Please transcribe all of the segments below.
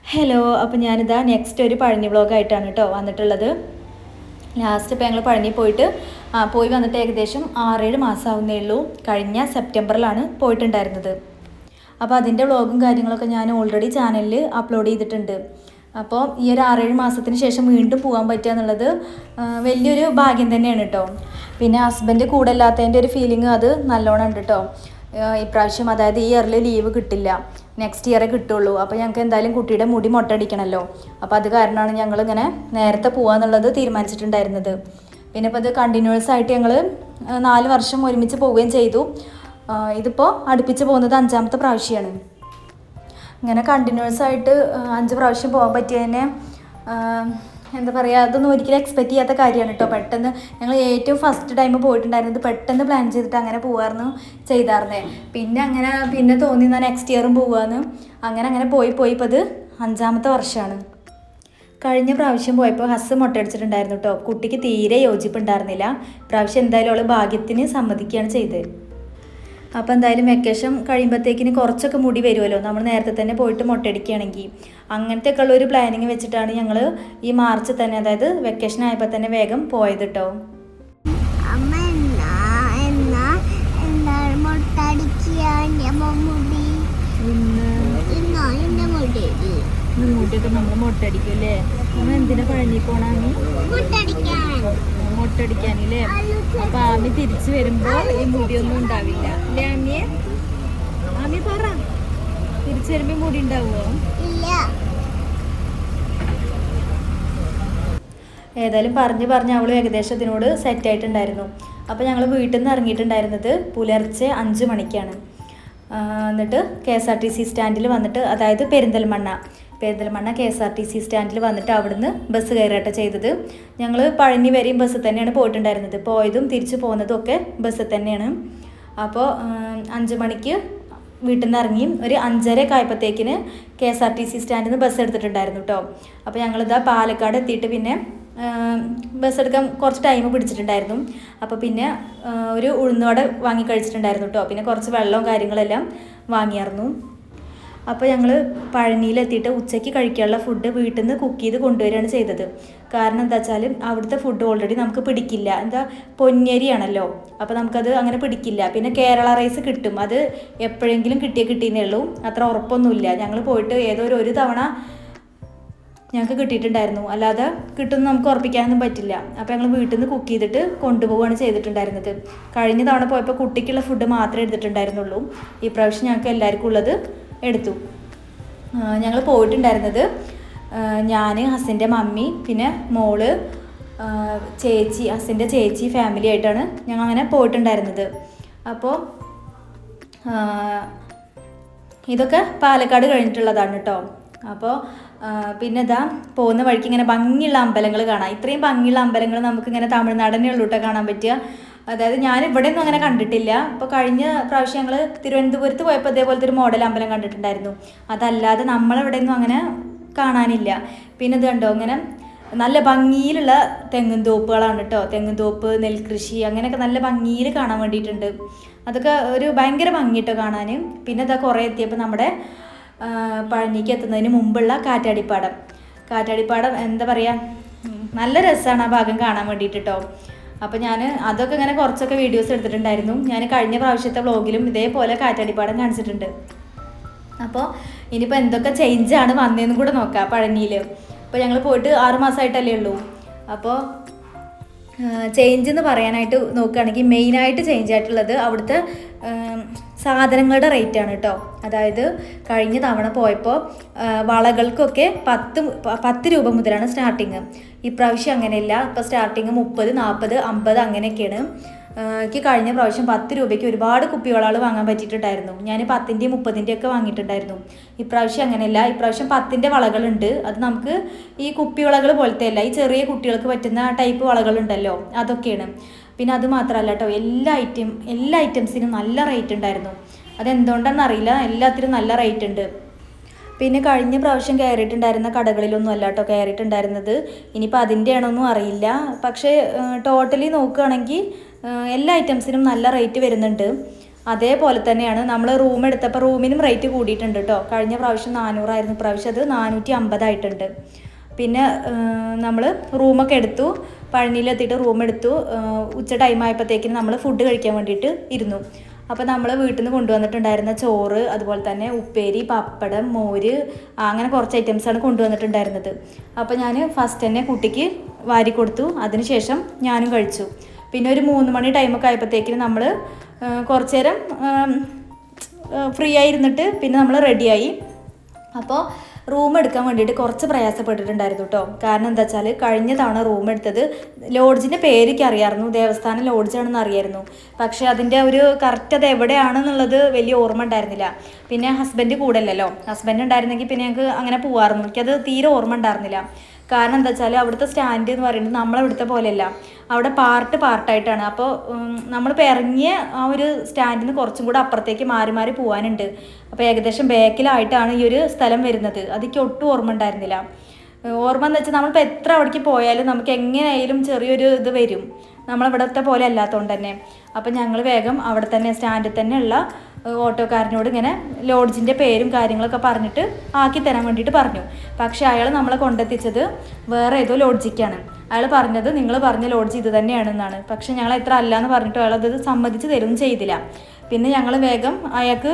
Hello, അപ്പോൾ ഞാനിതാ next ഒരു പഴനി വ്ളോഗായിട്ടാണ് കേട്ടോ വന്നിട്ടുള്ളത്. ലാസ്റ്റ് ഇപ്പോൾ ഞങ്ങൾ പഴനി പോയി വന്നിട്ട് ഏകദേശം 6-7 മാസമാവുന്നേ ഉള്ളൂ. കഴിഞ്ഞ സെപ്റ്റംബറിലാണ് പോയിട്ടുണ്ടായിരുന്നത്. അപ്പോൾ അതിൻ്റെ വ്ളോഗും കാര്യങ്ങളൊക്കെ ഞാൻ ഓൾറെഡി ചാനലിൽ അപ്ലോഡ് ചെയ്തിട്ടുണ്ട്. അപ്പോൾ ഈ ഒരു 6-7 മാസത്തിന് ശേഷം വീണ്ടും പോകാൻ പറ്റുക എന്നുള്ളത് വലിയൊരു ഭാഗ്യം തന്നെയാണ് കേട്ടോ. പിന്നെ ഹസ്ബൻഡ് കൂടെ ഇല്ലാത്തതിൻ്റെ ഒരു ഫീലിംഗ് അത് നല്ലോണം ഉണ്ട് കേട്ടോ. ഇപ്രാവശ്യം അതായത് ഈ ഇയറിൽ ലീവ് കിട്ടില്ല, നെക്സ്റ്റ് ഇയറേ കിട്ടുള്ളൂ. അപ്പോൾ ഞങ്ങൾക്ക് എന്തായാലും കുട്ടിയുടെ മുടി മൊട്ടടിക്കണമല്ലോ. അപ്പോൾ അത് കാരണമാണ് ഞങ്ങളിങ്ങനെ നേരത്തെ പോകാമെന്നുള്ളത് തീരുമാനിച്ചിട്ടുണ്ടായിരുന്നത്. പിന്നെ ഇപ്പോൾ ഇത് കണ്ടിന്യൂസ് ആയിട്ട് ഞങ്ങൾ 4 വർഷം ഒരുമിച്ച് പോവുകയും ചെയ്തു. ഇതിപ്പോൾ അടുപ്പിച്ച് പോകുന്നത് 5ാമത്തെ പ്രാവശ്യമാണ്. ഇങ്ങനെ കണ്ടിന്യൂസ് ആയിട്ട് 5 പ്രാവശ്യം പോകാൻ പറ്റിയതിനെ എന്താ പറയുക, അതൊന്നും ഒരിക്കലും എക്സ്പെക്റ്റ് ചെയ്യാത്ത കാര്യമാണ് കേട്ടോ. പെട്ടെന്ന് ഞങ്ങൾ ഏറ്റവും ഫസ്റ്റ് ടൈം പോയിട്ടുണ്ടായിരുന്നത് പെട്ടെന്ന് പ്ലാൻ ചെയ്തിട്ട് അങ്ങനെ പോകാമെന്ന് ചെയ്തായിരുന്നേ. പിന്നെ തോന്നി എന്നാൽ നെക്സ്റ്റ് ഇയറും പോകാമെന്ന്. അങ്ങനെ പോയി ഇപ്പോൾ ഇത് 5ാമത്തെ വർഷമാണ്. കഴിഞ്ഞ പ്രാവശ്യം പോയപ്പോൾ ഹസ് മൊട്ടയടിച്ചിട്ടുണ്ടായിരുന്നു കേട്ടോ. കുട്ടിക്ക് തീരെ യോജിപ്പുണ്ടായിരുന്നില്ല. പ്രാവശ്യം എന്തായാലും അവൾ ഭാഗ്യത്തിന് സമ്മതിക്കുകയാണ് ചെയ്തത്. അപ്പോൾ എന്തായാലും വെക്കേഷൻ കഴിയുമ്പോഴത്തേക്കിന് കുറച്ചൊക്കെ മുടി വരുമല്ലോ, നമ്മൾ നേരത്തെ തന്നെ പോയിട്ട് മൊട്ടയടിക്കുകയാണെങ്കിൽ. അങ്ങനത്തെയൊക്കെ ഉള്ളൊരു പ്ലാനിങ് വെച്ചിട്ടാണ് ഞങ്ങൾ ഈ മാർച്ച് തന്നെ, അതായത് വെക്കേഷൻ ആയപ്പോൾ തന്നെ വേഗം പോയത് കേട്ടോ. മുടിയൊക്കെ നമ്മൾ മൊട്ടടിക്കും അല്ലേ? നമ്മൾ എന്തിനാ പഴനി പോണാമി? മൊട്ടടിക്കാനല്ലേ? അപ്പൊ ആമി തിരിച്ചു വരുമ്പോ ഈ മുടിയൊന്നും ഉണ്ടാവില്ല അല്ലേ ആമിയെ? ആമി പറ, തിരിച്ചു വരുമ്പോ മുടി ഉണ്ടാവുമോ? ഏതായാലും പറഞ്ഞ് അവൾ ഏകദേശം ഇതിനോട് സെറ്റായിട്ടുണ്ടായിരുന്നു. അപ്പോൾ ഞങ്ങൾ വീട്ടിൽ നിന്ന് ഇറങ്ങിയിട്ടുണ്ടായിരുന്നത് പുലർച്ചെ 5 മണിക്കാണ്. എന്നിട്ട് KSRTC സ്റ്റാൻഡിൽ വന്നിട്ട്, അതായത് പെരിന്തൽമണ്ണ KSRTC സ്റ്റാൻഡിൽ വന്നിട്ട് അവിടുന്ന് ബസ് കയറിയിട്ട് ചെയ്തത്. ഞങ്ങൾ പഴനി വരെയും ബസ്സിൽ തന്നെയാണ് പോയിട്ടുണ്ടായിരുന്നത്. പോയതും തിരിച്ചു പോകുന്നതും ഒക്കെ ബസ്സിൽ തന്നെയാണ്. അപ്പോൾ 5 മണിക്ക് വീട്ടിൽ നിന്ന് ഇറങ്ങി ഒരു 5:30 ആയപ്പോഴത്തേക്കിന് KSRTC സ്റ്റാൻഡിൽ നിന്ന് ബസ് എടുത്തിട്ടുണ്ടായിരുന്നു കേട്ടോ. അപ്പോൾ ഞങ്ങളിതാ പാലക്കാട് എത്തിയിട്ട് പിന്നെ ബസ് എടുക്കാൻ കുറച്ച് ടൈം പിടിച്ചിട്ടുണ്ടായിരുന്നു. അപ്പോൾ പിന്നെ ഒരു ഉഴുന്നുവട വാങ്ങി കഴിച്ചിട്ടുണ്ടായിരുന്നു കേട്ടോ. പിന്നെ കുറച്ച് വെള്ളവും കാര്യങ്ങളെല്ലാം വാങ്ങിയായിരുന്നു. അപ്പോൾ ഞങ്ങൾ പഴനിയിലെത്തിയിട്ട് ഉച്ചയ്ക്ക് കഴിക്കാനുള്ള ഫുഡ് വീട്ടിൽ നിന്ന് കുക്ക് ചെയ്ത് കൊണ്ടുവരികയാണ് ചെയ്തത്. കാരണം എന്താ വെച്ചാൽ അവിടുത്തെ ഫുഡ് ഓൾറെഡി നമുക്ക് പിടിക്കില്ല. പൊന്നിയരിയാണല്ലോ, അപ്പോൾ നമുക്കത് അങ്ങനെ പിടിക്കില്ല. പിന്നെ കേരള റൈസ് കിട്ടും, അത് എപ്പോഴെങ്കിലും കിട്ടിയെന്നേ ഉള്ളൂ, അത്ര ഉറപ്പൊന്നുമില്ല. ഞങ്ങൾ പോയിട്ട് ഏതോ ഒരു തവണ ഞങ്ങൾക്ക് കിട്ടിയിട്ടുണ്ടായിരുന്നു, അല്ലാതെ കിട്ടുമെന്ന് നമുക്ക് ഉറപ്പിക്കാനൊന്നും പറ്റില്ല. അപ്പോൾ ഞങ്ങൾ വീട്ടിൽ നിന്ന് കുക്ക് ചെയ്തിട്ട് കൊണ്ടുപോവുകയാണ് ചെയ്തിട്ടുണ്ടായിരുന്നത്. കഴിഞ്ഞ തവണ പോയപ്പോൾ കുട്ടിക്കുള്ള ഫുഡ് മാത്രമേ എടുത്തിട്ടുണ്ടായിരുന്നുള്ളൂ. ഈ പ്രാവശ്യം ഞങ്ങൾക്ക് എല്ലാവർക്കും ഉള്ളത് എടുത്തു. ഞങ്ങൾ പോയിട്ടുണ്ടായിരുന്നത് ഞാൻ, ഹസ്സിൻ്റെ മമ്മി, പിന്നെ മോള്, ചേച്ചി, ഹസ്സിൻ്റെ ചേച്ചി, ഫാമിലി ആയിട്ടാണ് ഞങ്ങൾ അങ്ങനെ പോയിട്ടുണ്ടായിരുന്നത്. അപ്പോൾ ഇതൊക്കെ പാലക്കാട് കഴിഞ്ഞിട്ടുള്ളതാണ് കേട്ടോ. അപ്പോൾ പിന്നെ ഇതാ പോകുന്ന വഴിക്ക് ഇങ്ങനെ ഭംഗിയുള്ള അമ്പലങ്ങൾ കാണാം. ഇത്രയും ഭംഗിയുള്ള അമ്പലങ്ങൾ നമുക്കിങ്ങനെ തമിഴ്നാടിനെ ഉള്ളൂ കേട്ടോ കാണാൻ പറ്റുക. അതായത് ഞാൻ ഇവിടെ ഒന്നും അങ്ങനെ കണ്ടിട്ടില്ല. അപ്പോൾ കഴിഞ്ഞ പ്രാവശ്യം ഞങ്ങൾ തിരുവനന്തപുരത്ത് പോയപ്പോൾ അതേപോലത്തെ ഒരു മോഡൽ അമ്പലം കണ്ടിട്ടുണ്ടായിരുന്നു. അതല്ലാതെ നമ്മളിവിടെ ഒന്നും അങ്ങനെ കാണാനില്ല. പിന്നെ ഇത് കണ്ടോ, ഇങ്ങനെ നല്ല ഭംഗിയിലുള്ള തെങ്ങും തോപ്പുകളാണ് കേട്ടോ. തെങ്ങും തോപ്പ്, നെൽകൃഷി, അങ്ങനെയൊക്കെ നല്ല ഭംഗിയിൽ കാണാൻ വേണ്ടിയിട്ടുണ്ട്. അതൊക്കെ ഒരു ഭയങ്കര ഭംഗി കേട്ടോ കാണാൻ. പിന്നെ ഇതാ കുറേ എത്തിയപ്പോൾ നമ്മുടെ പഴനിക്ക് എത്തുന്നതിന് മുമ്പുള്ള കാറ്റാടിപ്പാടം എന്താ പറയുക, നല്ല രസമാണ് ആ ഭാഗം കാണാൻ വേണ്ടിയിട്ട് കേട്ടോ. അപ്പോൾ ഞാൻ അതൊക്കെ ഇങ്ങനെ കുറച്ചൊക്കെ വീഡിയോസ് എടുത്തിട്ടുണ്ടായിരുന്നു. ഞാൻ കഴിഞ്ഞ പ്രാവശ്യത്തെ വ്ളോഗിലും ഇതേപോലെ കാറ്റാടിപ്പാടം കാണിച്ചിട്ടുണ്ട്. അപ്പോൾ ഇനിയിപ്പോൾ എന്തൊക്കെ ചേഞ്ചാണ് വന്നതെന്നും കൂടെ നോക്കാം പഴനിയിൽ. ഇപ്പോൾ ഞങ്ങൾ പോയിട്ട് 6 മാസമായിട്ടല്ലേ ഉള്ളൂ. അപ്പോൾ ചേഞ്ച് എന്ന് പറയാനായിട്ട് നോക്കുകയാണെങ്കിൽ മെയിനായിട്ട് ചേഞ്ച് ആയിട്ടുള്ളത് അവിടുത്തെ സാധനങ്ങളുടെ റേറ്റാണ് കേട്ടോ. അതായത് കഴിഞ്ഞ തവണ പോയപ്പോൾ വളകൾക്കൊക്കെ 10 രൂപ മുതലാണ് സ്റ്റാർട്ടിങ്. ഇപ്രാവശ്യം അങ്ങനെയല്ല. ഇപ്പോൾ സ്റ്റാർട്ടിങ് 30, 40, 50 അങ്ങനെയൊക്കെയാണ്. എനിക്ക് കഴിഞ്ഞ പ്രാവശ്യം 10 രൂപയ്ക്ക് ഒരുപാട് കുപ്പിവളകൾ വാങ്ങാൻ പറ്റിയിട്ടുണ്ടായിരുന്നു. ഞാൻ 10ൻ്റെയും 30ൻ്റെയും ഒക്കെ വാങ്ങിയിട്ടുണ്ടായിരുന്നു. ഇപ്രാവശ്യം അങ്ങനെയല്ല. ഇപ്രാവശ്യം 10ൻ്റെ വളകളുണ്ട്. അത് നമുക്ക് ഈ കുപ്പിവളകൾ പോലത്തെ അല്ല, ഈ ചെറിയ കുട്ടികൾക്ക് പറ്റുന്ന ടൈപ്പ് വളകളുണ്ടല്ലോ, അതൊക്കെയാണ്. പിന്നെ അത് മാത്രമല്ല കേട്ടോ, എല്ലാ ഐറ്റംസിനും നല്ല റേറ്റ് ഉണ്ടായിരുന്നു. അതെന്തുകൊണ്ടാണെന്ന് അറിയില്ല, എല്ലാത്തിനും നല്ല റേറ്റ് ഉണ്ട്. പിന്നെ കഴിഞ്ഞ പ്രാവശ്യം കയറിയിട്ടുണ്ടായിരുന്ന കടകളിലൊന്നും അല്ല കേട്ടോ കയറിയിട്ടുണ്ടായിരുന്നത്. ഇനിയിപ്പോൾ അതിൻ്റെ ആണോന്നും അറിയില്ല. പക്ഷേ ടോട്ടലി നോക്കുകയാണെങ്കിൽ എല്ലാ ഐറ്റംസിനും നല്ല റേറ്റ് വരുന്നുണ്ട്. അതേപോലെ തന്നെയാണ് നമ്മൾ റൂം എടുത്തപ്പോൾ റൂമിനും റേറ്റ് കൂടിയിട്ടുണ്ട് കേട്ടോ. കഴിഞ്ഞ പ്രാവശ്യം 400 ആയിരുന്നു, പ്രാവശ്യം അത് 450 ആയിട്ടുണ്ട്. പിന്നെ നമ്മൾ റൂമൊക്കെ എടുത്തു, പഴനിയിലെത്തിയിട്ട് റൂം എടുത്തു. ഉച്ച ടൈം ആയപ്പോഴത്തേക്കിന് നമ്മൾ ഫുഡ് കഴിക്കാൻ വേണ്ടിയിട്ട് ഇരുന്നു. അപ്പോൾ നമ്മൾ വീട്ടിൽ നിന്ന് കൊണ്ടുവന്നിട്ടുണ്ടായിരുന്ന ചോറ്, അതുപോലെ തന്നെ ഉപ്പേരി, പപ്പടം, മോര്, അങ്ങനെ കുറച്ച് ഐറ്റംസാണ് കൊണ്ടുവന്നിട്ടുണ്ടായിരുന്നത്. അപ്പോൾ ഞാൻ ഫസ്റ്റ് തന്നെ കുട്ടിക്ക് വാരി കൊടുത്തു, അതിനുശേഷം ഞാനും കഴിച്ചു. പിന്നെ ഒരു 3 മണി ടൈമൊക്കെ ആയപ്പോഴത്തേക്കിന് നമ്മൾ കുറച്ച് നേരം ഫ്രീ ആയിരുന്നിട്ട് പിന്നെ നമ്മൾ റെഡിയായി. അപ്പോൾ റൂം എടുക്കാൻ വേണ്ടിയിട്ട് കുറച്ച് പ്രയാസപ്പെട്ടിട്ടുണ്ടായിരുന്നു കേട്ടോ. കാരണം എന്താ വെച്ചാൽ കഴിഞ്ഞ തവണ റൂം എടുത്തത് ലോഡ്ജിൻ്റെ പേരൊക്കെ അറിയാമായിരുന്നു, ദേവസ്ഥാനം ലോഡ്ജാണെന്ന് അറിയായിരുന്നു. പക്ഷേ അതിൻ്റെ ഒരു കറക്റ്റ് അത് എവിടെയാണെന്നുള്ളത് വലിയ ഓർമ്മ ഉണ്ടായിരുന്നില്ല. പിന്നെ ഹസ്ബൻഡ് കൂടെ അല്ലല്ലോ, ഹസ്ബൻഡ് ഉണ്ടായിരുന്നെങ്കിൽ പിന്നെ ഞങ്ങൾക്ക് അങ്ങനെ പോകാമായിരുന്നു. എനിക്കത് തീരെ ഓർമ്മ ഉണ്ടായിരുന്നില്ല. കാരണം എന്താ വെച്ചാൽ അവിടുത്തെ സ്റ്റാൻഡ് എന്ന് പറയുന്നത് നമ്മളവിടുത്തെ പോലെയല്ല, അവിടെ പാർട്ടായിട്ടാണ്. അപ്പോൾ നമ്മളിപ്പോൾ ഇറങ്ങിയ ആ ഒരു സ്റ്റാൻഡിൽ നിന്ന് കുറച്ചും കൂടെ അപ്പുറത്തേക്ക് മാറി മാറി പോകാനുണ്ട്. അപ്പോൾ ഏകദേശം ബാക്കിലായിട്ടാണ് ഈ ഒരു സ്ഥലം വരുന്നത്. അതെനിക്ക് ഒട്ടും ഓർമ്മ ഉണ്ടായിരുന്നില്ല. ഓർമ്മ എന്ന് വെച്ചാൽ നമ്മളിപ്പോൾ എത്ര അവിടേക്ക് പോയാലും നമുക്ക് എങ്ങനെയായാലും ചെറിയൊരു ഇത് വരും, നമ്മളിവിടുത്തെ പോലെ അല്ലാത്തതുകൊണ്ട് തന്നെ. അപ്പം ഞങ്ങൾ വേഗം അവിടെ തന്നെ സ്റ്റാൻഡിൽ തന്നെ ഉള്ള ഓട്ടോക്കാരനോട് ഇങ്ങനെ ലോഡ്ജിൻ്റെ പേരും കാര്യങ്ങളൊക്കെ പറഞ്ഞിട്ട് ആക്കി തരാൻ വേണ്ടിയിട്ട് പറഞ്ഞു. പക്ഷേ അയാൾ നമ്മളെ കൊണ്ടെത്തിച്ചത് വേറെ ഏതോ ലോഡ്ജിക്കാണ്. അയാൾ പറഞ്ഞത് നിങ്ങൾ പറഞ്ഞ ലോഡ്ജ് ഇത് തന്നെയാണെന്നാണ്. പക്ഷേ ഞങ്ങൾ എത്ര അല്ലയെന്ന് പറഞ്ഞിട്ട് അയാളത് സമ്മതിച്ച് തരുകയും ചെയ്തില്ല. പിന്നെ ഞങ്ങൾ വേഗം അയാൾക്ക്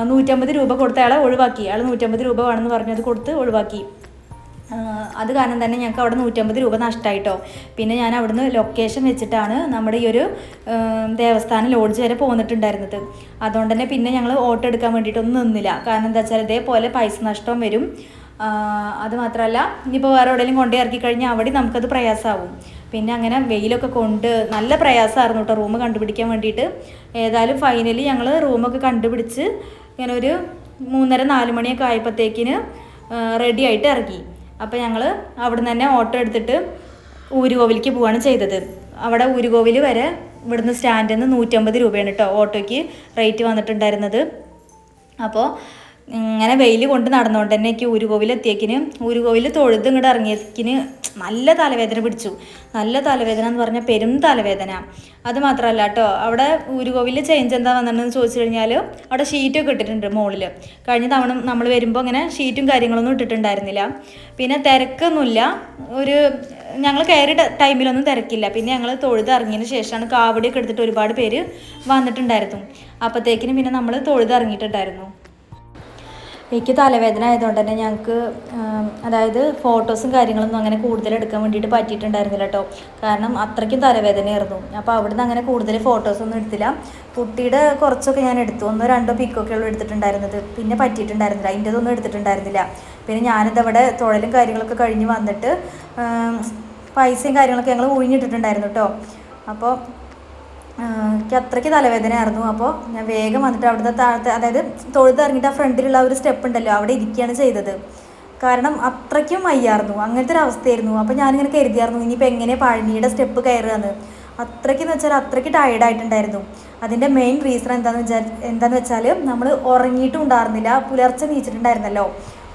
150 രൂപ കൊടുത്ത് അയാളെ ഒഴിവാക്കി. അയാൾ 150 രൂപ വേണമെന്ന് പറഞ്ഞത് കൊടുത്ത് ഒഴിവാക്കി. അത് കാരണം തന്നെ ഞങ്ങൾക്ക് അവിടെ 150 രൂപ നഷ്ടമായിട്ടോ. പിന്നെ ഞാൻ അവിടുന്ന് ലൊക്കേഷൻ വെച്ചിട്ടാണ് നമ്മുടെ ഈ ഒരു ദേവസ്ഥാനം ലോഡ്ജ് വരെ പോന്നിട്ടുണ്ടായിരുന്നത്. അതുകൊണ്ട് തന്നെ പിന്നെ ഞങ്ങൾ ഓട്ടോ എടുക്കാൻ വേണ്ടിയിട്ടൊന്നും നിന്നില്ല. കാരണം എന്താ വെച്ചാൽ ഇതേപോലെ പൈസ നഷ്ടവും വരും. അത് മാത്രമല്ല ഇനിയിപ്പോൾ വേറെ എവിടെയെങ്കിലും കൊണ്ടേ ഇറക്കി കഴിഞ്ഞാൽ അവിടെ നമുക്കത് പ്രയാസമാവും. പിന്നെ അങ്ങനെ വെയിലൊക്കെ കൊണ്ട് നല്ല പ്രയാസമായിരുന്നു കേട്ടോ റൂം കണ്ടുപിടിക്കാൻ വേണ്ടിയിട്ട്. ഏതായാലും ഫൈനലി ഞങ്ങൾ റൂമൊക്കെ കണ്ടുപിടിച്ച് ഇങ്ങനെ ഒരു 3:30-4 മണിയൊക്കെ ആയപ്പോഴത്തേക്കിന് റെഡി ആയിട്ട് ഇറങ്ങി. അപ്പോൾ ഞങ്ങൾ അവിടെ നിന്ന് തന്നെ ഓട്ടോ എടുത്തിട്ട് ഊരുകോവിലേക്ക് പോവുകയാണ് ചെയ്തത്. അവിടെ ഊരുകോവിൽ വരെ ഇവിടുന്ന് സ്റ്റാൻഡിൽ നിന്ന് 150 രൂപയാണ് കേട്ടോ ഓട്ടോയ്ക്ക് റേറ്റ് വന്നിട്ടുണ്ടായിരുന്നത്. അപ്പോൾ ഇങ്ങനെ വെയിൽ കൊണ്ട് നടന്നുകൊണ്ട് തന്നെ എനിക്ക് ഊരുകോവിൽ തൊഴുത് ഇങ്ങോട്ട് ഇറങ്ങിയതിന് നല്ല തലവേദന പിടിച്ചു. നല്ല തലവേദന എന്ന് പറഞ്ഞാൽ പെരും തലവേദന. അത് മാത്രമല്ല കേട്ടോ, അവിടെ ഊരുകോവിൽ ചേഞ്ച് എന്താ വന്നിട്ടുണ്ടെന്ന് ചോദിച്ചു കഴിഞ്ഞാൽ അവിടെ ഷീറ്റൊക്കെ ഇട്ടിട്ടുണ്ട് മുകളിൽ. കഴിഞ്ഞ തവണ നമ്മൾ വരുമ്പോൾ ഇങ്ങനെ ഷീറ്റും കാര്യങ്ങളൊന്നും ഇട്ടിട്ടുണ്ടായിരുന്നില്ല. പിന്നെ തിരക്കൊന്നുമില്ല, ഞങ്ങൾ കയറിയ ടൈമിലൊന്നും തിരക്കില്ല. പിന്നെ ഞങ്ങൾ തൊഴുത് ഇറങ്ങിയതിന് ശേഷമാണ് കാവടിയൊക്കെ എടുത്തിട്ട് ഒരുപാട് പേര് വന്നിട്ടുണ്ടായിരുന്നു. അപ്പോഴത്തേക്കിനും പിന്നെ നമ്മൾ തൊഴുത് ഇറങ്ങിയിട്ടുണ്ടായിരുന്നു. എനിക്ക് തലവേദന ആയതുകൊണ്ട് തന്നെ ഞങ്ങൾക്ക് അതായത് ഫോട്ടോസും കാര്യങ്ങളൊന്നും അങ്ങനെ കൂടുതൽ എടുക്കാൻ വേണ്ടിയിട്ട് പറ്റിയിട്ടുണ്ടായിരുന്നില്ല കേട്ടോ. കാരണം അത്രയ്ക്കും തലവേദനയായിരുന്നു. അപ്പോൾ അവിടുന്ന് അങ്ങനെ കൂടുതൽ ഫോട്ടോസൊന്നും എടുത്തില്ല. കുട്ടിയുടെ കുറച്ചൊക്കെ ഞാൻ എടുത്തു, 1-2 പിക്കൊക്കെ ഉള്ളൂ എടുത്തിട്ടുണ്ടായിരുന്നത്. പിന്നെ പറ്റിയിട്ടുണ്ടായിരുന്നില്ല, അതിൻ്റെതൊന്നും എടുത്തിട്ടുണ്ടായിരുന്നില്ല. പിന്നെ ഞാനിതവിടെ തൊഴിലും കാര്യങ്ങളൊക്കെ കഴിഞ്ഞ് വന്നിട്ട് പൈസയും കാര്യങ്ങളൊക്കെ ഞങ്ങൾ ഒഴിഞ്ഞിട്ടിട്ടുണ്ടായിരുന്നു കേട്ടോ. അപ്പോൾ എനിക്ക് അത്രയ്ക്ക് തലവേദനയായിരുന്നു. അപ്പോൾ ഞാൻ വേഗം വന്നിട്ട് അവിടുത്തെ താഴത്തെ, അതായത് തൊഴുത് ഇറങ്ങിയിട്ട് ആ ഫ്രണ്ടിലുള്ള ഒരു സ്റ്റെപ്പ് ഉണ്ടല്ലോ അവിടെ ഇരിക്കുകയാണ് ചെയ്തത്. കാരണം അത്രയ്ക്കും വയ്യായിരുന്നു, അങ്ങനത്തെ ഒരു അവസ്ഥയായിരുന്നു. അപ്പോൾ ഞാനിങ്ങനെ കരുതിയായിരുന്നു ഇനിയിപ്പോൾ എങ്ങനെ പഴനിയുടെ സ്റ്റെപ്പ് കയറുകയെന്ന്. അത്രയ്ക്കെന്ന് വെച്ചാൽ അത്രയ്ക്ക് ടയേർഡായിട്ടുണ്ടായിരുന്നു. അതിൻ്റെ മെയിൻ റീസൺ എന്താണെന്ന് വെച്ചാൽ നമ്മൾ ഉറങ്ങിയിട്ടും ഉണ്ടായിരുന്നില്ല. പുലർച്ചെ നീച്ചിട്ടുണ്ടായിരുന്നല്ലോ,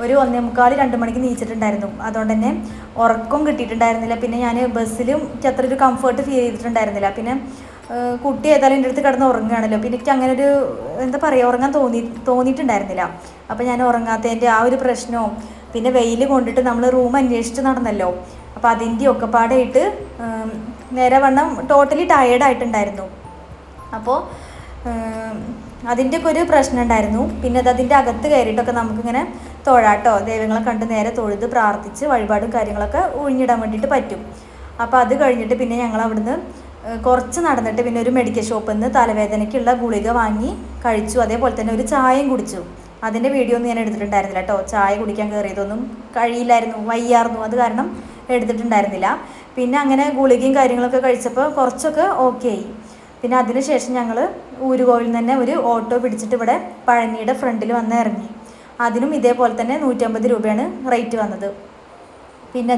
ഒരു 1:45-2 മണിക്ക് നീച്ചിട്ടുണ്ടായിരുന്നു. അതുകൊണ്ട് തന്നെ ഉറക്കം കിട്ടിയിട്ടുണ്ടായിരുന്നില്ല. പിന്നെ ഞാൻ ബസ്സിലും അത്ര ഒരു കംഫർട്ട് ഫീൽ ചെയ്തിട്ടുണ്ടായിരുന്നില്ല. പിന്നെ കുട്ടി ഏതായാലും എൻ്റെ അടുത്ത് കിടന്ന് ഉറങ്ങുകയാണല്ലോ, പിന്നെ എനിക്ക് അങ്ങനെ ഒരു എന്താ പറയുക ഉറങ്ങാൻ തോന്നിയിട്ടുണ്ടായിരുന്നില്ല. അപ്പോൾ ഞാൻ ഉറങ്ങാത്തതിൻ്റെ ആ ഒരു പ്രശ്നവും പിന്നെ വെയിൽ കൊണ്ടിട്ട് നമ്മൾ റൂം അന്വേഷിച്ച് നടന്നല്ലോ, അപ്പോൾ അതിൻ്റെ ഒക്കെ പാടായിട്ട് നേരെ വണ്ണം ടോട്ടലി ടയേർഡായിട്ടുണ്ടായിരുന്നു. അപ്പോൾ അതിൻ്റെയൊക്കെ ഒരു പ്രശ്നം ഉണ്ടായിരുന്നു. പിന്നെ അതിൻ്റെ അകത്ത് കയറിയിട്ടൊക്കെ നമുക്കിങ്ങനെ തൊഴാട്ടോ, ദൈവങ്ങളെ കണ്ട് നേരെ തൊഴുത് പ്രാർത്ഥിച്ച് വഴിപാടും കാര്യങ്ങളൊക്കെ ഒഴിഞ്ഞിടാൻ വേണ്ടിയിട്ട് പറ്റും. അപ്പോൾ അത് കഴിഞ്ഞിട്ട് പിന്നെ ഞങ്ങൾ അവിടുന്ന് കുറച്ച് നടന്നിട്ട് പിന്നെ ഒരു മെഡിക്കൽ ഷോപ്പിൽ നിന്ന് തലവേദനയ്ക്കുള്ള ഗുളിക വാങ്ങി കഴിച്ചു. അതേപോലെ തന്നെ ഒരു ചായയും കുടിച്ചു. അതിൻ്റെ വീഡിയോ ഒന്നും ഞാൻ എടുത്തിട്ടുണ്ടായിരുന്നില്ല കേട്ടോ. ചായ കുടിക്കാൻ കയറിയതൊന്നും കഴിയില്ലായിരുന്നു, വയ്യായിരുന്നു, അത് കാരണം എടുത്തിട്ടുണ്ടായിരുന്നില്ല. പിന്നെ അങ്ങനെ ഗുളികയും കാര്യങ്ങളൊക്കെ കഴിച്ചപ്പോൾ കുറച്ചൊക്കെ ഓക്കെ ആയി. പിന്നെ അതിന് ശേഷം ഞങ്ങൾ ഊരുകോവിൽ നിന്ന് തന്നെ ഒരു ഓട്ടോ പിടിച്ചിട്ട് ഇവിടെ പഴനിയുടെ ഫ്രണ്ടിൽ വന്ന് ഇറങ്ങി. അതിനും ഇതേപോലെ തന്നെ 150 രൂപയാണ് റേറ്റ് വന്നത്. പിന്നെ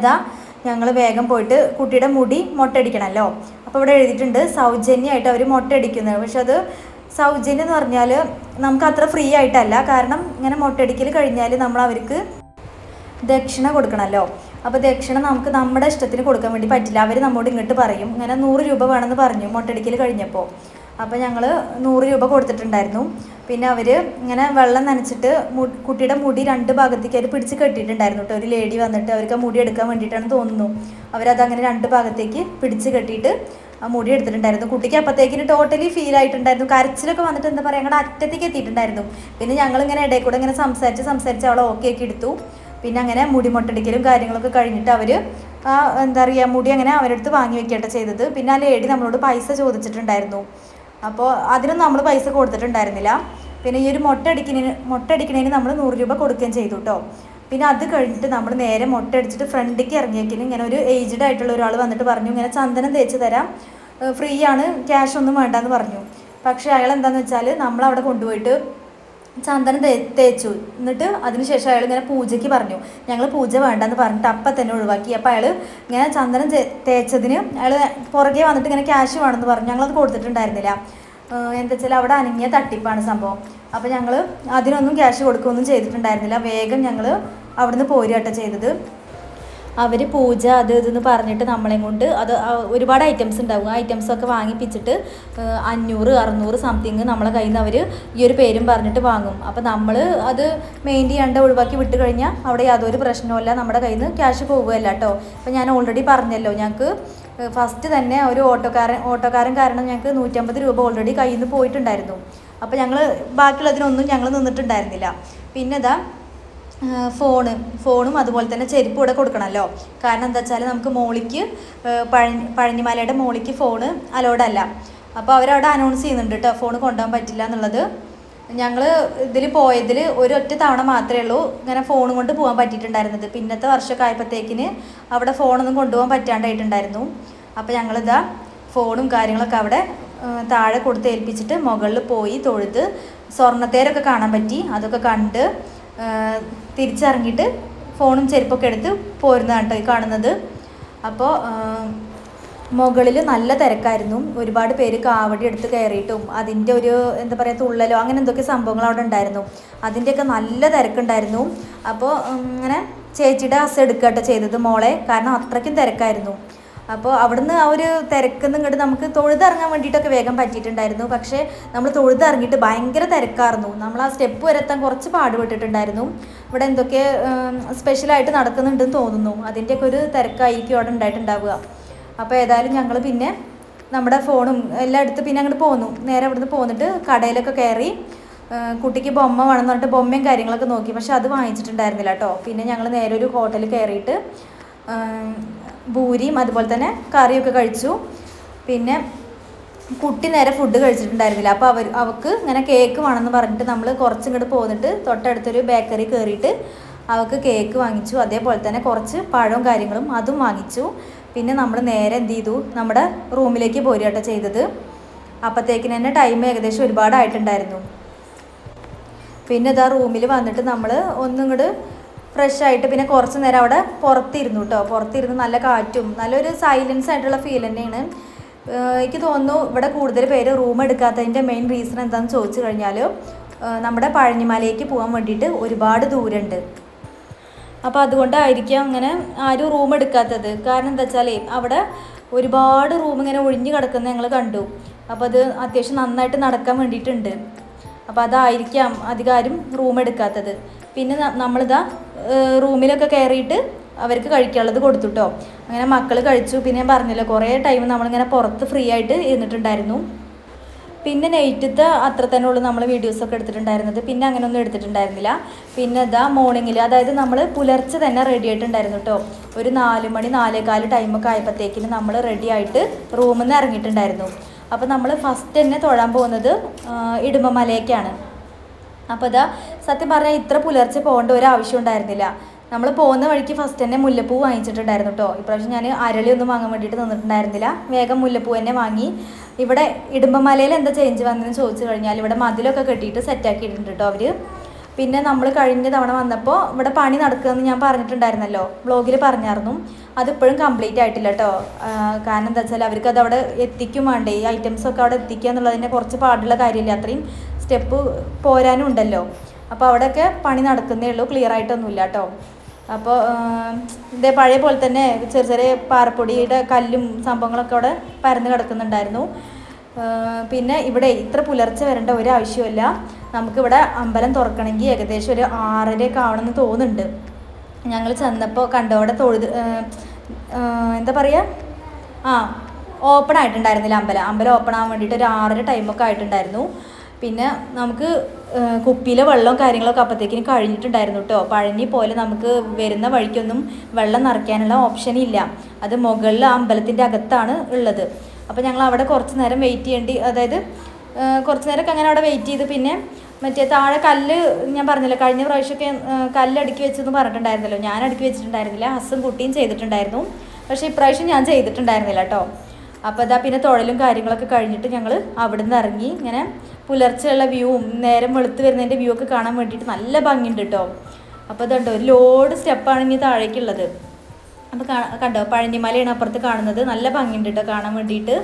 ഞങ്ങൾ വേഗം പോയിട്ട് കുട്ടിയുടെ മുടി മൊട്ടയടിക്കണമല്ലോ. അപ്പോൾ ഇവിടെ എഴുതിയിട്ടുണ്ട് സൗജന്യമായിട്ട് അവർ മൊട്ടയടിക്കുന്നത്. പക്ഷെ അത് സൗജന്യം എന്ന് പറഞ്ഞാൽ നമുക്ക് അത്ര ഫ്രീ ആയിട്ടല്ല. കാരണം ഇങ്ങനെ മൊട്ടയടിക്കൽ കഴിഞ്ഞാൽ നമ്മൾ അവർക്ക് ദക്ഷിണ കൊടുക്കണമല്ലോ. അപ്പോൾ ദക്ഷിണ നമുക്ക് നമ്മുടെ ഇഷ്ടത്തിന് കൊടുക്കാൻ വേണ്ടി പറ്റില്ല. അവർ നമ്മോട് ഇങ്ങോട്ട് പറയും ഇങ്ങനെ 100 രൂപ വേണമെന്ന് പറഞ്ഞു മൊട്ടയടിക്കൽ കഴിഞ്ഞപ്പോൾ. അപ്പോൾ ഞങ്ങൾ 100 രൂപ കൊടുത്തിട്ടുണ്ടായിരുന്നു. പിന്നെ അവർ ഇങ്ങനെ വെള്ളം നനച്ചിട്ട് കുട്ടിയുടെ മുടി 2 ഭാഗത്തേക്ക് അവർ പിടിച്ച് കെട്ടിയിട്ടുണ്ടായിരുന്നു കേട്ടോ. ഒരു ലേഡി വന്നിട്ട് അവർക്ക് മുടി എടുക്കാൻ വേണ്ടിയിട്ടാണ് തോന്നുന്നു, അവരതങ്ങനെ 2 ഭാഗത്തേക്ക് പിടിച്ച് കെട്ടിയിട്ട് ആ മുടി എടുത്തിട്ടുണ്ടായിരുന്നു. കുട്ടിക്ക് അപ്പോഴത്തേക്കിന് ടോട്ടലി ഫീൽ ആയിട്ടുണ്ടായിരുന്നു. കരച്ചിലൊക്കെ വന്നിട്ട് എന്താ പറയുക, ഞങ്ങളുടെ അറ്റത്തേക്ക് എത്തിയിട്ടുണ്ടായിരുന്നു. പിന്നെ ഞങ്ങളിങ്ങനെ ഇടയിൽ കൂടെ ഇങ്ങനെ സംസാരിച്ച് അവളെ ഓക്കെ ആക്കി എടുത്തു. പിന്നെ അങ്ങനെ മുടി മൊട്ടടിക്കലും കാര്യങ്ങളൊക്കെ കഴിഞ്ഞിട്ട് അവർ എന്താ പറയുക മുടി അങ്ങനെ അവരുടെ അടുത്ത് വാങ്ങി വെക്കുകയാണ് ചെയ്തത്. പിന്നെ ആ ലേഡി നമ്മളോട് പൈസ ചോദിച്ചിട്ടുണ്ടായിരുന്നു. അപ്പോൾ അതിനൊന്നും നമ്മൾ പൈസ കൊടുത്തിട്ടുണ്ടായിരുന്നില്ല. പിന്നെ ഈ ഒരു മൊട്ടടിക്കണേന് നമ്മൾ 100 രൂപ കൊടുക്കുകയും ചെയ്തു കേട്ടോ. പിന്നെ അത് കഴിഞ്ഞിട്ട് നമ്മൾ നേരെ മൊട്ടടിച്ചിട്ട് ഫ്രണ്ടിലേക്ക് ഇറങ്ങിയേക്കിന് ഇങ്ങനെ ഒരു ഏജ്ഡ് ആയിട്ടുള്ള ഒരാൾ വന്നിട്ട് പറഞ്ഞു, ഇങ്ങനെ ചന്ദനം തേച്ച് തരാം, ഫ്രീ ആണ്, ക്യാഷ് ഒന്നും വേണ്ടെന്ന് പറഞ്ഞു. പക്ഷേ അയാൾ എന്താണെന്ന് വെച്ചാൽ നമ്മളവിടെ കൊണ്ടുപോയിട്ട് ചന്ദനം തേച്ചു. എന്നിട്ട് അതിനുശേഷം അയാൾ ഇങ്ങനെ പൂജയ്ക്ക് പറഞ്ഞു, ഞങ്ങൾ പൂജ വേണ്ടെന്ന് പറഞ്ഞിട്ട് അപ്പം തന്നെ ഒഴിവാക്കി. അപ്പോൾ അയാൾ ഇങ്ങനെ ചന്ദനം തേച്ചതിന് അയാൾ പുറകെ വന്നിട്ട് ഇങ്ങനെ ക്യാഷ് വേണമെന്ന് പറഞ്ഞു. ഞങ്ങളത് കൊടുത്തിട്ടുണ്ടായിരുന്നില്ല. എന്താ വെച്ചാൽ അവിടെ അനങ്ങിയ തട്ടിപ്പാണ് സംഭവം. അപ്പോൾ ഞങ്ങൾ അതിനൊന്നും ക്യാഷ് കൊടുക്കുകയൊന്നും ചെയ്തിട്ടുണ്ടായിരുന്നില്ല. വേഗം ഞങ്ങൾ അവിടുന്ന് പോരുകയാട്ടോ ചെയ്തത്. അവർ പൂജ അത് ഇതെന്ന് പറഞ്ഞിട്ട് നമ്മളെ കൊണ്ട് അത് ഒരുപാട് ഐറ്റംസ് ഉണ്ടാവും. ആ ഐറ്റംസൊക്കെ വാങ്ങിപ്പിച്ചിട്ട് 500-600 സംതിങ് നമ്മളെ കയ്യിൽ നിന്ന് അവർ ഈ ഒരു പേരും പറഞ്ഞിട്ട് വാങ്ങും. അപ്പോൾ നമ്മൾ അത് മെയിൻ ചെയ്യാണ്ട് ഒഴിവാക്കി വിട്ട് കഴിഞ്ഞാൽ അവിടെ യാതൊരു പ്രശ്നവുമില്ല, നമ്മുടെ കയ്യിൽ നിന്ന് ക്യാഷ് പോകുകയല്ല കേട്ടോ. അപ്പോൾ ഞാൻ ഓൾറെഡി പറഞ്ഞല്ലോ, ഞങ്ങൾക്ക് ഫസ്റ്റ് തന്നെ ഒരു ഓട്ടോക്കാരൻ കാരണം ഞങ്ങൾക്ക് 150 രൂപ ഓൾറെഡി കയ്യിൽ നിന്ന് പോയിട്ടുണ്ടായിരുന്നു. അപ്പോൾ ഞങ്ങൾ ബാക്കിയുള്ളതിനൊന്നും ഞങ്ങൾ നിന്നിട്ടുണ്ടായിരുന്നില്ല. പിന്നെ ഇതാ ഫോണും അതുപോലെ തന്നെ ചെരുപ്പ് ഇവിടെ കൊടുക്കണമല്ലോ. കാരണം എന്താ വെച്ചാൽ നമുക്ക് മോളിക്ക് പഴനിമലയുടെ മോളിക്ക് ഫോണ് അലോഡല്ല. അപ്പോൾ അവരവിടെ അനൗൺസ് ചെയ്യുന്നുണ്ട് കേട്ടോ, ഫോൺ കൊണ്ടുപോകാൻ പറ്റില്ല എന്നുള്ളത്. ഞങ്ങൾ ഇതിൽ പോയതിൽ ഒരൊറ്റ തവണ മാത്രമേ ഉള്ളൂ ഇങ്ങനെ ഫോൺ കൊണ്ട് പോകാൻ പറ്റിയിട്ടുണ്ടായിരുന്നത്. പിന്നത്തെ വർഷമൊക്കെ ആയപ്പോഴത്തേക്കിന് അവിടെ ഫോണൊന്നും കൊണ്ടുപോകാൻ പറ്റാണ്ടായിട്ടുണ്ടായിരുന്നു. അപ്പോൾ ഞങ്ങളിതാ ഫോണും കാര്യങ്ങളൊക്കെ അവിടെ താഴെ കൊടുത്ത് ഏൽപ്പിച്ചിട്ട് മുകളിൽ പോയി തൊഴുത് സ്വർണ്ണത്തേരൊക്കെ കാണാൻ പറ്റി. അതൊക്കെ കണ്ട് തിരിച്ചിറങ്ങിയിട്ട് ഫോണും ചെരുപ്പൊക്കെ എടുത്ത് പോരുന്നതാണ് കേട്ടോ ഈ കാണുന്നത്. അപ്പോൾ മുകളിൽ നല്ല തിരക്കായിരുന്നു. ഒരുപാട് പേര് കാവടി എടുത്ത് കയറിയിട്ടും അതിൻ്റെ ഒരു എന്താ പറയുക തുള്ളലോ അങ്ങനെ എന്തൊക്കെ സംഭവങ്ങൾ അവിടെ ഉണ്ടായിരുന്നു. അതിൻ്റെയൊക്കെ നല്ല തിരക്കുണ്ടായിരുന്നു. അപ്പോൾ ഇങ്ങനെ ചേച്ചിയുടെ ഹസ് എടുക്കുക കേട്ടോ ചെയ്തത് മോളെ, കാരണം അത്രയ്ക്കും തിരക്കായിരുന്നു. അപ്പോൾ അവിടുന്ന് ആ ഒരു തിരക്കുന്ന് ഇങ്ങോട്ട് നമുക്ക് തൊഴുതിറങ്ങാൻ വേണ്ടിയിട്ടൊക്കെ വേഗം പറ്റിയിട്ടുണ്ടായിരുന്നു. പക്ഷേ നമ്മൾ തൊഴുതിറങ്ങിയിട്ട് ഭയങ്കര തിരക്കായിരുന്നു. നമ്മൾ ആ സ്റ്റെപ്പ് വരെത്താൻ കുറച്ച് പാടുപെട്ടിട്ടുണ്ടായിരുന്നു. ഇവിടെ എന്തൊക്കെ സ്പെഷ്യലായിട്ട് നടക്കുന്നുണ്ടെന്ന് തോന്നുന്നു, അതിൻ്റെയൊക്കെ ഒരു തിരക്കായിരിക്കും അവിടെ ഉണ്ടായിട്ടുണ്ടാവുക. അപ്പോൾ ഏതായാലും ഞങ്ങൾ പിന്നെ നമ്മുടെ ഫോണും എല്ലാം എടുത്ത് പിന്നെ അങ്ങോട്ട് പോന്നു. നേരെ അവിടുന്ന് പോന്നിട്ട് കടയിലൊക്കെ കയറി കുട്ടിക്ക് ബൊമ്മ വേണമെന്ന് പറഞ്ഞിട്ട് ബൊമ്മയും കാര്യങ്ങളൊക്കെ നോക്കി. പക്ഷെ അത് വാങ്ങിച്ചിട്ടുണ്ടായിരുന്നില്ല കേട്ടോ. പിന്നെ ഞങ്ങൾ നേരെ ഒരു ഹോട്ടലിൽ കയറിയിട്ട് പൂരിയും അതുപോലെ തന്നെ കറിയൊക്കെ കഴിച്ചു. പിന്നെ കുട്ടി നേരെ ഫുഡ് കഴിച്ചിട്ടുണ്ടായിരുന്നില്ല. അപ്പോൾ അവൾക്ക് ഇങ്ങനെ കേക്ക് വേണമെന്ന് പറഞ്ഞിട്ട് നമ്മൾ കുറച്ചിങ്ങോട്ട് പോന്നിട്ട് തൊട്ടടുത്തൊരു ബേക്കറി കയറിയിട്ട് അവൾക്ക് കേക്ക് വാങ്ങിച്ചു. അതേപോലെ തന്നെ കുറച്ച് പഴവും കാര്യങ്ങളും അതും വാങ്ങിച്ചു. പിന്നെ നമ്മൾ നേരെ എന്ത് ചെയ്തു, നമ്മുടെ റൂമിലേക്ക് പോരുക കേട്ടോ ചെയ്തത്. അപ്പോഴത്തേക്കിന് തന്നെ ടൈം ഏകദേശം ഒരുപാടായിട്ടുണ്ടായിരുന്നു. പിന്നെ ഇതാ റൂമിൽ വന്നിട്ട് നമ്മൾ ഒന്നിങ്ങോട്ട് ഫ്രഷ് ആയിട്ട് പിന്നെ കുറച്ച് നേരം അവിടെ പുറത്തിരുന്നു കേട്ടോ. പുറത്തിരുന്ന് നല്ല കാറ്റും നല്ലൊരു സൈലൻസ് ആയിട്ടുള്ള ഫീൽ തന്നെയാണ്. എനിക്ക് തോന്നുന്നു ഇവിടെ കൂടുതൽ പേര് റൂം എടുക്കാത്തതിൻ്റെ മെയിൻ റീസൺ എന്താണെന്ന് ചോദിച്ചു കഴിഞ്ഞാൽ നമ്മുടെ പഴനിമലയ്ക്ക് പോകാൻ വേണ്ടിയിട്ട് ഒരുപാട് ദൂരമുണ്ട്. അപ്പോൾ അതുകൊണ്ടായിരിക്കാം അങ്ങനെ ആരും റൂം എടുക്കാത്തത്. കാരണം എന്താ വെച്ചാൽ അവിടെ ഒരുപാട് റൂം ഇങ്ങനെ ഒഴിഞ്ഞ് കിടക്കുന്നത് ഞങ്ങൾ കണ്ടു. അപ്പോൾ അത് അത്യാവശ്യം നന്നായിട്ട് നടക്കാൻ വേണ്ടിയിട്ടുണ്ട്. അപ്പോൾ അതായിരിക്കാം അധികാരം റൂം എടുക്കാത്തത്. പിന്നെ നമ്മളിതാ റൂമിലൊക്കെ കയറിയിട്ട് അവർക്ക് കഴിക്കാനുള്ളത് കൊടുത്തു കേട്ടോ. അങ്ങനെ മക്കൾ കഴിച്ചു. പിന്നെ ഞാൻ പറഞ്ഞല്ലോ കുറേ ടൈം നമ്മളിങ്ങനെ പുറത്ത് ഫ്രീ ആയിട്ട് ഇരുന്നിട്ടുണ്ടായിരുന്നു. പിന്നെ നൈറ്റത്തെ അത്ര തന്നെ ഉള്ളൂ നമ്മൾ വീഡിയോസൊക്കെ എടുത്തിട്ടുണ്ടായിരുന്നത്. പിന്നെ അങ്ങനെയൊന്നും എടുത്തിട്ടുണ്ടായിരുന്നില്ല. പിന്നെ ഇതാ മോർണിംഗിൽ, അതായത് നമ്മൾ പുലർച്ചെ തന്നെ റെഡി ആയിട്ടുണ്ടായിരുന്നു കേട്ടോ. ഒരു 4 മണി 4:15 ടൈമൊക്കെ ആയപ്പോഴത്തേക്കിന് നമ്മൾ റെഡി ആയിട്ട് റൂമിൽ നിന്ന് ഇറങ്ങിയിട്ടുണ്ടായിരുന്നു. അപ്പോൾ നമ്മൾ ഫസ്റ്റ് തന്നെ തൊഴാൻ പോകുന്നത് ഇടുമ്പമലയ്ക്കാണ്. അപ്പോൾ ഇതാ സത്യം പറഞ്ഞാൽ ഇത്ര പുലർച്ചെ പോകേണ്ട ഒരു ആവശ്യം ഉണ്ടായിരുന്നില്ല. നമ്മൾ പോകുന്ന വഴിക്ക് ഫസ്റ്റ് തന്നെ മുല്ലപ്പൂ വാങ്ങിച്ചിട്ടുണ്ടായിരുന്നു കേട്ടോ. ഇപ്രാവശ്യം ഞാൻ അരളിയൊന്നും വാങ്ങാൻ വേണ്ടിയിട്ട് നിന്നിട്ടുണ്ടായിരുന്നില്ല. വേഗം മുല്ലപ്പൂ തന്നെ വാങ്ങി. ഇവിടെ ഇടുമ്പമലയിൽ എന്താ ചേഞ്ച് വന്നതെന്ന് ചോദിച്ചു കഴിഞ്ഞാൽ ഇവിടെ മതിലൊക്കെ കെട്ടിയിട്ട് സെറ്റാക്കിയിട്ടുണ്ട് കേട്ടോ അവർ. പിന്നെ നമ്മൾ കഴിഞ്ഞ തവണ വന്നപ്പോൾ ഇവിടെ പണി നടക്കുകയെന്ന് ഞാൻ പറഞ്ഞിട്ടുണ്ടായിരുന്നല്ലോ, വ്ളോഗിൽ പറഞ്ഞായിരുന്നു. അതിപ്പോഴും കംപ്ലീറ്റ് ആയിട്ടില്ല കേട്ടോ. കാരണം എന്താ വെച്ചാൽ അവർക്ക് അത് അവിടെ എത്തിക്കും വേണ്ടേ, ഈ ഐറ്റംസൊക്കെ അവിടെ എത്തിക്കുക എന്നുള്ളതിനെ കുറച്ച് പാടുള്ള കാര്യമില്ല. അത്രയും സ്റ്റെപ്പ് പോരാനും ഉണ്ടല്ലോ. അപ്പോൾ അവിടെയൊക്കെ പണി നടക്കുന്നേ ഉള്ളൂ, ക്ലിയർ ആയിട്ടൊന്നുമില്ല കേട്ടോ. അപ്പോൾ ഇതേ പഴയ പോലെ തന്നെ ചെറിയ ചെറിയ പാറപ്പൊടിയുടെ കല്ലും സംഭവങ്ങളൊക്കെ അവിടെ പരന്ന് കിടക്കുന്നുണ്ടായിരുന്നു. പിന്നെ ഇവിടെ ഇത്ര പുലർച്ചെ വരേണ്ട ഒരു ആവശ്യമില്ല. നമുക്കിവിടെ അമ്പലം തുറക്കണമെങ്കിൽ ഏകദേശം ഒരു 6:30 ആവണമെന്ന് തോന്നുന്നുണ്ട്. ഞങ്ങൾ ചെന്നപ്പോൾ കണ്ടവിടെ എന്താ പറയുക, ഓപ്പൺ ആയിട്ടുണ്ടായിരുന്നില്ല അമ്പലം ഓപ്പൺ ആവാൻ വേണ്ടിയിട്ട് ഒരു 6:30 ടൈമൊക്കെ ആയിട്ടുണ്ടായിരുന്നു. പിന്നെ നമുക്ക് കുപ്പിയിലെ വെള്ളവും കാര്യങ്ങളൊക്കെ അപ്പോഴത്തേക്കിന് കഴിഞ്ഞിട്ടുണ്ടായിരുന്നു കേട്ടോ. പഴനി പോലെ നമുക്ക് വരുന്ന വഴിക്കൊന്നും വെള്ളം നിറയ്ക്കാനുള്ള ഓപ്ഷനില്ല. അത് മുകളിൽ അമ്പലത്തിൻ്റെ അകത്താണ് ഉള്ളത്. അപ്പോൾ ഞങ്ങൾ അവിടെ കുറച്ച് നേരം വെയിറ്റ് ചെയ്യേണ്ടി, അതായത് കുറച്ച് നേരമൊക്കെ അങ്ങനെ അവിടെ വെയിറ്റ് ചെയ്ത്, പിന്നെ മറ്റേ താഴെ കല്ല് ഞാൻ പറഞ്ഞല്ലോ, കഴിഞ്ഞ പ്രാവശ്യമൊക്കെ കല്ല് അടുക്കി വെച്ചെന്ന് പറഞ്ഞിട്ടുണ്ടായിരുന്നല്ലോ. ഞാൻ അടുക്കി വെച്ചിട്ടുണ്ടായിരുന്നില്ല, ഹസ്സും കുട്ടിയും ചെയ്തിട്ടുണ്ടായിരുന്നു. പക്ഷേ ഇപ്രാവശ്യം ഞാൻ ചെയ്തിട്ടുണ്ടായിരുന്നില്ല കേട്ടോ. അപ്പോൾ അതാ പിന്നെ തൊഴലും കാര്യങ്ങളൊക്കെ കഴിഞ്ഞിട്ട് ഞങ്ങൾ അവിടെ നിന്ന് ഇറങ്ങി. ഇങ്ങനെ പുലർച്ചെയുള്ള വ്യൂവും നേരം വെളുത്ത് വരുന്നതിൻ്റെ വ്യൂ ഒക്കെ കാണാൻ വേണ്ടിയിട്ട് നല്ല ഭംഗിയുണ്ട് കേട്ടോ. അപ്പോൾ അതുണ്ടോ, ഒരു ലോഡ് സ്റ്റെപ്പാണ് ഇനി താഴേക്കുള്ളത്. അപ്പോൾ കണ്ടോ, പഴനിമലയാണ് അപ്പുറത്ത് കാണുന്നത്. നല്ല ഭംഗിയുണ്ട് കേട്ടോ കാണാൻ വേണ്ടിയിട്ട്.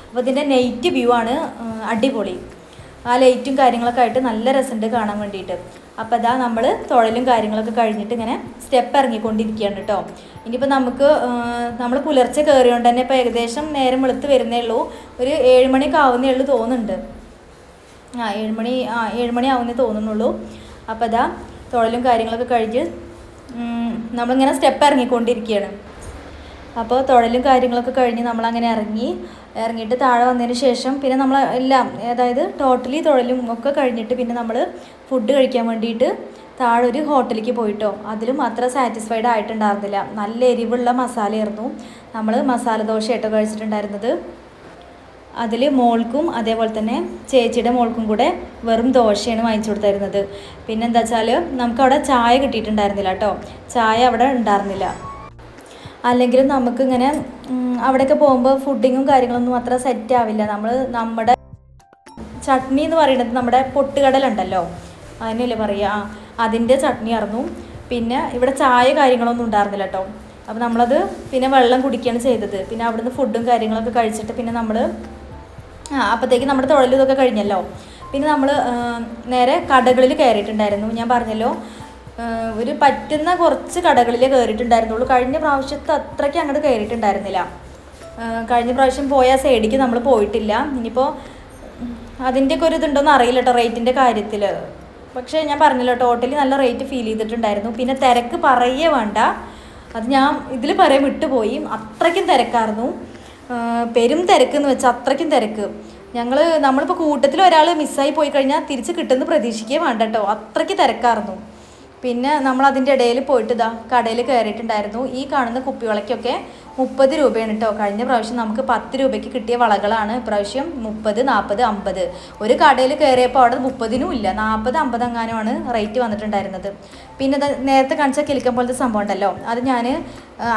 അപ്പോൾ ഇതിൻ്റെ നൈറ്റ് വ്യൂ ആണ് അടിപൊളി. ആ ലൈറ്റും കാര്യങ്ങളൊക്കെ ആയിട്ട് നല്ല രസമുണ്ട് കാണാൻ വേണ്ടിയിട്ട്. അപ്പോൾ അതാ നമ്മൾ തൊഴലും കാര്യങ്ങളൊക്കെ കഴിഞ്ഞിട്ട് ഇങ്ങനെ സ്റ്റെപ്പ് ഇറങ്ങിക്കൊണ്ടിരിക്കുകയാണ് കേട്ടോ. ഇനിയിപ്പോൾ നമ്മൾ പുലർച്ചെ കയറിയോണ്ട് തന്നെ ഇപ്പോൾ ഏകദേശം നേരം വെളുത്ത് വരുന്നേ ഉള്ളൂ. ഒരു 7 മണിയൊക്കെ ആവുന്നേ ഉള്ളൂ തോന്നുന്നുണ്ട്. 7 മണി ആവുന്നേ തോന്നുന്നുള്ളൂ. അപ്പോൾ അതാ തൊഴലും കാര്യങ്ങളൊക്കെ കഴിഞ്ഞ് നമ്മളിങ്ങനെ സ്റ്റെപ്പ് ഇറങ്ങിക്കൊണ്ടിരിക്കുകയാണ്. അപ്പോൾ തൊഴലും കാര്യങ്ങളൊക്കെ കഴിഞ്ഞ് നമ്മളങ്ങനെ ഇറങ്ങിയിട്ട് താഴെ വന്നതിന് ശേഷം പിന്നെ നമ്മൾ എല്ലാം, അതായത് ടോട്ടലി തൊഴലും ഒക്കെ കഴിഞ്ഞിട്ട് പിന്നെ നമ്മൾ ഫുഡ് കഴിക്കാൻ വേണ്ടിയിട്ട് താഴെ ഒരു ഹോട്ടലിലേക്ക് പോയിട്ടോ. അതിലും അത്ര സാറ്റിസ്ഫൈഡ് ആയിട്ടുണ്ടായിരുന്നില്ല. നല്ല എരിവുള്ള മസാലയായിരുന്നു. നമ്മൾ മസാല ദോശ ആയിട്ടോ കഴിച്ചിട്ടുണ്ടായിരുന്നത്. അതിൽ മോൾക്കും അതേപോലെ തന്നെ ചേച്ചിയുടെ മോൾക്കും കൂടെ വെറും ദോശയാണ് വാങ്ങിച്ചു കൊടുത്തായിരുന്നത്. പിന്നെ എന്താ വെച്ചാൽ നമുക്കവിടെ ചായ കിട്ടിയിട്ടുണ്ടായിരുന്നില്ല കേട്ടോ. ചായ അവിടെ ഉണ്ടായിരുന്നില്ല. അല്ലെങ്കിലും നമുക്കിങ്ങനെ അവിടെയൊക്കെ പോകുമ്പോൾ ഫുഡിങ്ങും കാര്യങ്ങളൊന്നും അത്ര സെറ്റ് ആവില്ല. നമ്മുടെ ചട്നി എന്ന് പറയുന്നത് നമ്മുടെ പൊട്ടുകടലുണ്ടല്ലോ, അതിനല്ലേ പറയുക, അതിൻ്റെ ചട്നി ആയിരുന്നു. പിന്നെ ഇവിടെ ചായ കാര്യങ്ങളൊന്നും ഉണ്ടായിരുന്നില്ല കേട്ടോ. അപ്പോൾ നമ്മളത് പിന്നെ വെള്ളം കുടിക്കുകയാണ് ചെയ്തത്. പിന്നെ അവിടുന്ന് ഫുഡും കാര്യങ്ങളൊക്കെ കഴിച്ചിട്ട് പിന്നെ നമ്മൾ അപ്പോഴത്തേക്ക് നമ്മുടെ തൊഴിലും ഇതൊക്കെ കഴിഞ്ഞല്ലോ. പിന്നെ നമ്മൾ നേരെ കടകളിൽ കയറിയിട്ടുണ്ടായിരുന്നു. ഞാൻ പറഞ്ഞല്ലോ, ഒരു പറ്റുന്ന കുറച്ച് കടകളിലേ കയറിയിട്ടുണ്ടായിരുന്നുള്ളൂ. കഴിഞ്ഞ പ്രാവശ്യത്തെ അത്രയ്ക്ക് അങ്ങോട്ട് കയറിയിട്ടുണ്ടായിരുന്നില്ല. കഴിഞ്ഞ പ്രാവശ്യം പോയ സൈഡിലേക്ക് നമ്മൾ പോയിട്ടില്ല. ഇനിയിപ്പോൾ അതിൻ്റെയൊക്കെ ഒരു ഇതുണ്ടോയെന്ന് അറിയില്ല കേട്ടോ റേറ്റിൻ്റെ കാര്യത്തിൽ. പക്ഷേ ഞാൻ പറഞ്ഞല്ലോ, ടോട്ടലി നല്ല റേറ്റ് ഫീൽ ചെയ്തിട്ടുണ്ടായിരുന്നു. പിന്നെ തിരക്ക് പറയേ വേണ്ട, അത് ഞാൻ ഇതിൽ പറയാൻ വിട്ടുപോയി. അത്രയ്ക്കും തിരക്കായിരുന്നു, പെരും തിരക്കെന്ന് വെച്ചാൽ അത്രയ്ക്കും തിരക്ക്. നമ്മളിപ്പോൾ കൂട്ടത്തിൽ ഒരാൾ മിസ്സായി പോയി കഴിഞ്ഞാൽ തിരിച്ച് കിട്ടുമെന്ന് പ്രതീക്ഷിക്കുകയും വേണ്ട കേട്ടോ, അത്രയ്ക്ക് തിരക്കായിരുന്നു. പിന്നെ നമ്മൾ അതിൻ്റെ ഇടയിൽ പോയിട്ട് കടയിൽ കയറിയിട്ടുണ്ടായിരുന്നു. ഈ കാണുന്ന കുപ്പിവളയ്ക്കൊക്കെ 30 രൂപയാണ് കേട്ടോ. കഴിഞ്ഞ പ്രാവശ്യം നമുക്ക് 10 രൂപയ്ക്ക് കിട്ടിയ വളകളാണ് ഇപ്രാവശ്യം 30, 40, 50. ഒരു കടയിൽ കയറിയപ്പോൾ അവിടെ 30-നും ഇല്ല, 40, 50 അങ്ങാനുമാണ് റേറ്റ് വന്നിട്ടുണ്ടായിരുന്നത്. പിന്നെ നേരത്തെ കാണിച്ച കിലുക്കം പോലത്തെ സംഭവം ഉണ്ടല്ലോ, അത് ഞാൻ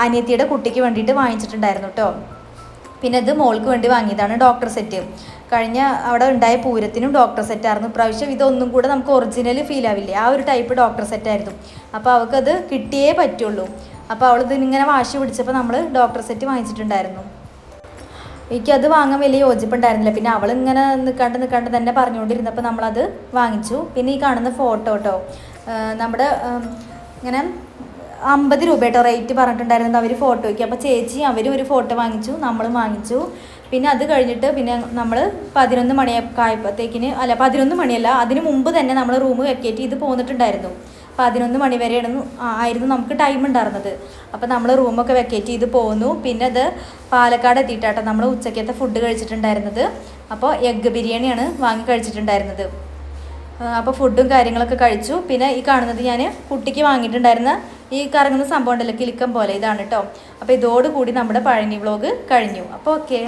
അനിയത്തിയുടെ കുട്ടിക്ക് വേണ്ടിയിട്ട് വാങ്ങിച്ചിട്ടുണ്ടായിരുന്നു കേട്ടോ. പിന്നെ ഇത് മോൾക്ക് വേണ്ടി വാങ്ങിയതാണ് ഡോക്ടർ സെറ്റ്. കഴിഞ്ഞ അവിടെ ഉണ്ടായ പൂരത്തിനും ഡോക്ടർ സെറ്റായിരുന്നു. ഇപ്രാവശ്യം ഇതൊന്നും കൂടെ നമുക്ക് ഒറിജിനൽ ഫീൽ ആവില്ലേ, ആ ഒരു ടൈപ്പ് ഡോക്ടർ സെറ്റായിരുന്നു. അപ്പോൾ അവൾക്കത് കിട്ടിയേ പറ്റുള്ളൂ. അപ്പോൾ അവളിതിങ്ങനെ വാശി പിടിച്ചപ്പോൾ നമ്മൾ ഡോക്ടർ സെറ്റ് വാങ്ങിച്ചിട്ടുണ്ടായിരുന്നു. എനിക്കത് വാങ്ങാൻ വലിയ യോജിപ്പുണ്ടായിരുന്നില്ല. പിന്നെ അവളിങ്ങനെ നിൽക്കാണ്ട് തന്നെ പറഞ്ഞുകൊണ്ടിരുന്നപ്പോൾ നമ്മളത് വാങ്ങിച്ചു. പിന്നെ ഈ കാണുന്ന ഫോട്ടോ കേട്ടോ, നമ്മുടെ ഇങ്ങനെ 50 രൂപ കേട്ടോ റേറ്റ് പറഞ്ഞിട്ടുണ്ടായിരുന്നത് അവർ ഫോട്ടോയ്ക്ക്. അപ്പോൾ ചേച്ചി അവരും ഒരു ഫോട്ടോ വാങ്ങിച്ചു, നമ്മളും വാങ്ങിച്ചു. പിന്നെ അത് കഴിഞ്ഞിട്ട് പിന്നെ നമ്മൾ 11 മണിയൊക്കെ ആയപ്പോഴത്തേക്കിന്, 11 മണിയല്ല, അതിന് മുമ്പ് തന്നെ നമ്മൾ റൂം വെക്കേറ്റ് ചെയ്ത് പോന്നിട്ടുണ്ടായിരുന്നു. 11 മണി ആയിരുന്നു നമുക്ക് ടൈം ഉണ്ടായിരുന്നത്. അപ്പോൾ നമ്മൾ റൂമൊക്കെ വെക്കേറ്റ് ചെയ്ത് പോന്നു. പിന്നെ അത് പാലക്കാട് എത്തിയിട്ടാട്ടോ നമ്മൾ ഉച്ചക്കത്തെ ഫുഡ് കഴിച്ചിട്ടുണ്ടായിരുന്നത്. അപ്പോൾ എഗ്ഗ് ബിരിയാണിയാണ് വാങ്ങി കഴിച്ചിട്ടുണ്ടായിരുന്നത്. അപ്പോൾ ഫുഡും കാര്യങ്ങളൊക്കെ കഴിച്ചു. പിന്നെ ഈ കാണുന്നത് ഞാൻ കുട്ടിക്ക് വാങ്ങിയിട്ടുണ്ടായിരുന്ന ഈ കറങ്ങുന്ന സംഭവം ഉണ്ടല്ലോ, കിലുക്കം പോലെ, ഇതാണ് കേട്ടോ. അപ്പോൾ ഇതോടുകൂടി നമ്മുടെ പഴനി വ്ളോഗ് കഴിഞ്ഞു. അപ്പോൾ ഓക്കെ.